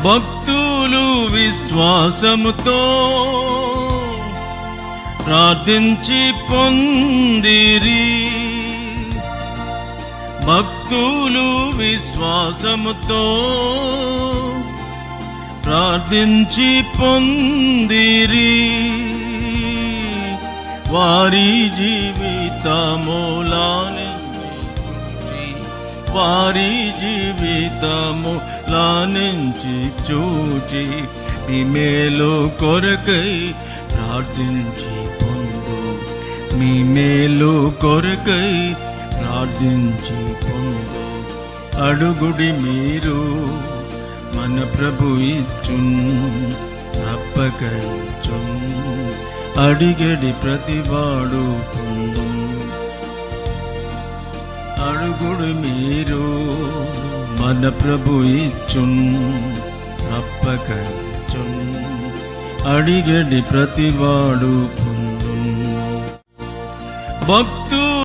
భక్తులు విశ్వాసముతో ప్రార్థించి పొందిరి. భక్తులు విశ్వాసముతో ప్రార్థించి పొందిరి. వారి జీవితములానించి చూచి మీ మేలు కొరకై ప్రార్థించి పొందు. మీ మేలు కొరకై ప్రార్థించి పొందు. అడుగుడి మీరు మన ప్రభు ఇచ్చున్, తప్పక ఇచ్చున్. అడిగడి ప్రతివాడు పొందు. అడుగుడు మీరు మన ప్రభు ఇచ్చున్, తప్పక ఇచ్చున్. అడిగడి ప్రతివాడు పొందు. భక్తు